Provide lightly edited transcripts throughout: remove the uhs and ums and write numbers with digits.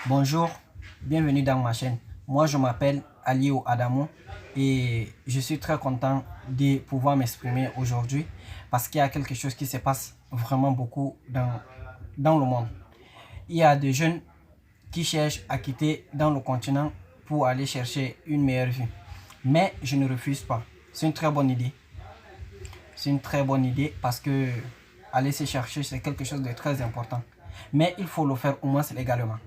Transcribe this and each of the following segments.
Bonjour, bienvenue dans ma chaîne. Moi, je m'appelle Aliou Adamou et je suis très content de pouvoir m'exprimer aujourd'hui parce qu'il y a quelque chose qui se passe vraiment beaucoup dans le monde. Il y a des jeunes qui cherchent à quitter dans le continent pour aller chercher une meilleure vie. Mais je ne refuse pas. C'est une très bonne idée. C'est une très bonne idée parce que aller se chercher, c'est quelque chose de très important. Mais il faut le faire au moins légalement.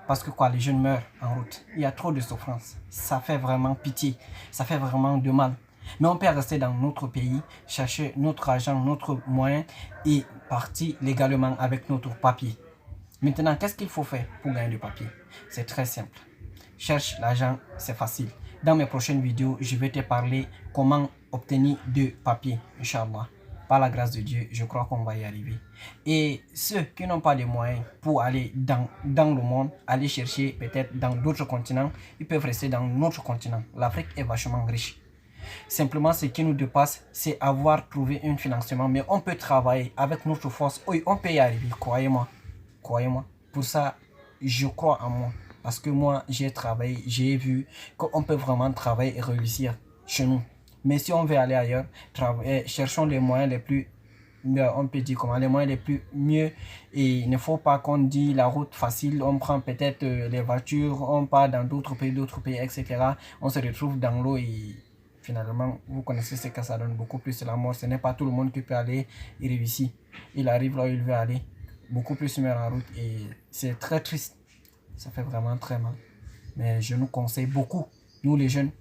Parce que quoi, les jeunes meurent en route. Il y a trop de souffrance. Ça fait vraiment pitié. Ça fait vraiment de mal. Mais on peut rester dans notre pays, chercher notre argent, notre moyen et partir légalement avec notre papier. Maintenant, qu'est-ce qu'il faut faire pour gagner du papier? C'est très simple. Cherche l'argent, c'est facile. Dans mes prochaines vidéos, je vais te parler comment obtenir de papier, Inch'Allah. Par la grâce de Dieu, je crois qu'on va y arriver. Et ceux qui n'ont pas de moyens pour aller dans le monde, aller chercher peut-être dans d'autres continents, ils peuvent rester dans notre continent. L'Afrique est vachement riche. Simplement, ce qui nous dépasse, c'est avoir trouvé un financement. Mais on peut travailler avec notre force. Oui, on peut y arriver, croyez-moi. Croyez-moi. Pour ça, je crois en moi. Parce que moi, j'ai travaillé, j'ai vu qu'on peut vraiment travailler et réussir chez nous. Mais si on veut aller ailleurs, cherchons les moyens les plus, on peut dire comment, les moyens les plus mieux. Et il ne faut pas qu'on dise la route facile, on prend peut-être les voitures, on part dans d'autres pays, etc. On se retrouve dans l'eau et finalement, vous connaissez ce que ça donne, beaucoup plus la mort. Ce n'est pas tout le monde qui peut aller et réussir. Il arrive là où il veut aller. Beaucoup plus meurt en route et c'est très triste. Ça fait vraiment très mal. Mais je nous conseille beaucoup, nous les jeunes,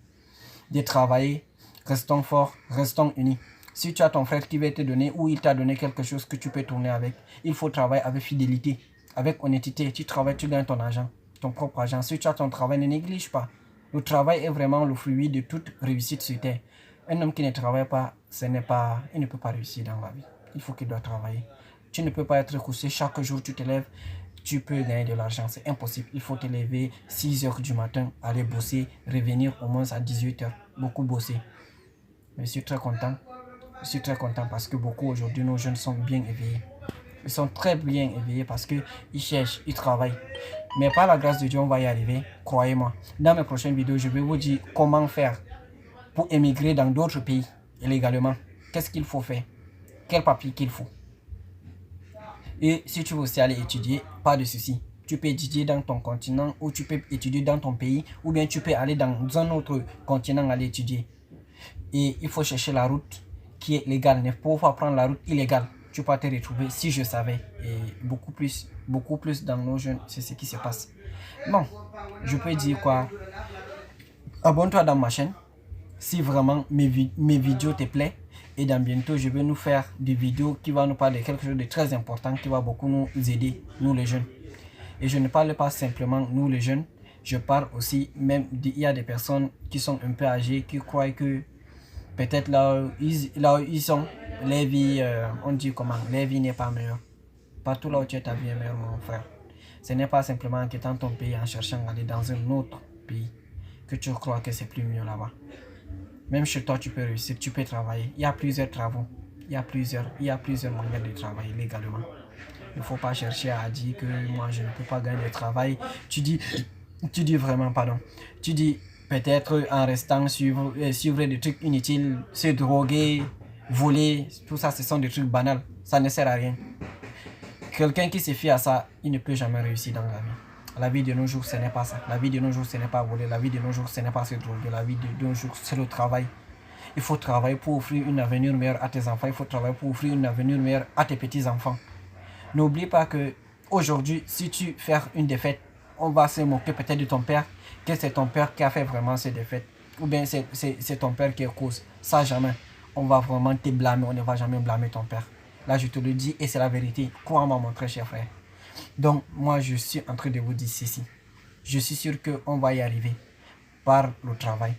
de travailler. Restons forts, restons unis. Si tu as ton frère qui va te donner ou il t'a donné quelque chose que tu peux tourner avec, il faut travailler avec fidélité, avec honnêteté. Tu travailles, tu gagnes ton argent, ton propre argent. Si tu as ton travail, ne néglige pas. Le travail est vraiment le fruit de toute réussite sur terre. Un homme qui ne travaille pas, il ne peut pas réussir dans la vie. Il faut qu'il doit travailler. Tu ne peux pas être couché chaque jour, tu te lèves, tu peux gagner de l'argent. C'est impossible. Il faut te lever 6 heures du matin, aller bosser, revenir au moins à 18 heures. Beaucoup bosser. Mais je suis très content. Je suis très content parce que beaucoup aujourd'hui, nos jeunes sont bien éveillés. Ils sont très bien éveillés parce qu'ils cherchent, ils travaillent. Mais par la grâce de Dieu, on va y arriver, croyez-moi. Dans mes prochaines vidéos, je vais vous dire comment faire pour émigrer dans d'autres pays illégalement. Qu'est-ce qu'il faut faire? Quel papier qu'il faut? Et si tu veux aussi aller étudier, pas de souci. Tu peux étudier dans ton continent ou tu peux étudier dans ton pays ou bien tu peux aller dans un autre continent aller étudier. Et il faut chercher la route qui est légale. Il ne faut pas prendre la route illégale. Tu peux te retrouver, si je savais, et beaucoup plus dans nos jeunes, c'est ce qui se passe. Bon, je peux dire quoi? Abonne-toi dans ma chaîne si vraiment mes vidéos te plaisent. Et dans bientôt, je vais nous faire des vidéos qui vont nous parler de quelque chose de très important qui va beaucoup nous aider, nous les jeunes. Et je ne parle pas simplement nous les jeunes, je parle aussi, même il y a des personnes qui sont un peu âgées, qui croient que peut-être là où ils sont, les vies, on dit comment, les vies n'est pas meilleure. Partout là où tu es, ta vie est meilleure, mon frère. Ce n'est pas simplement en quittant ton pays, en cherchant à aller dans un autre pays, que tu crois que c'est plus mieux là-bas. Même chez toi, tu peux réussir, tu peux travailler. Il y a plusieurs travaux. Il y a plusieurs manières de travailler légalement. Il ne faut pas chercher à dire que moi, je ne peux pas gagner le travail. Tu dis vraiment, pardon. Tu dis peut-être en restant suivre des trucs inutiles, se droguer, voler. Tout ça, ce sont des trucs banals. Ça ne sert à rien. Quelqu'un qui se fie à ça, il ne peut jamais réussir dans la vie. La vie de nos jours, ce n'est pas ça. La vie de nos jours, ce n'est pas voler. La vie de nos jours, ce n'est pas se droguer. La vie de nos jours, c'est le travail. Il faut travailler pour offrir un avenir meilleur à tes enfants. Il faut travailler pour offrir un avenir meilleur à tes petits-enfants. N'oublie pas que aujourd'hui, si tu fais une défaite, on va se moquer peut-être de ton père, que c'est ton père qui a fait vraiment ces défaites. Ou bien c'est ton père qui est cause. Ça, jamais. On va vraiment te blâmer. On ne va jamais blâmer ton père. Là, je te le dis et c'est la vérité. Crois-moi, mon très cher frère. Donc, moi, je suis en train de vous dire ceci. Je suis sûr qu'on va y arriver par le travail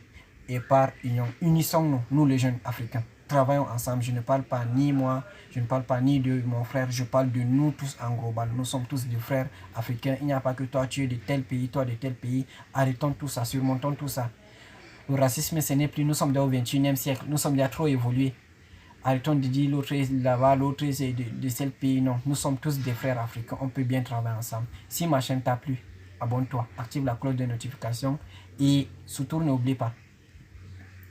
et par union. Unissons-nous, nous les jeunes africains. Travaillons ensemble. Je ne parle pas ni moi, je ne parle pas ni de mon frère, je parle de nous tous en global. Nous sommes tous des frères africains. Il n'y a pas que toi, tu es de tel pays, toi de tel pays. Arrêtons tout ça, surmontons tout ça. Le racisme, ce n'est plus, nous sommes au 21e siècle, nous sommes déjà trop évolués. Arrêtons de dire l'autre est là-bas, l'autre est de tel pays. Non, nous sommes tous des frères africains. On peut bien travailler ensemble. Si ma chaîne t'a plu, abonne-toi, active la cloche de notification et surtout n'oublie pas,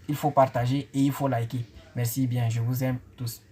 il faut partager et il faut liker. Merci bien, je vous aime tous.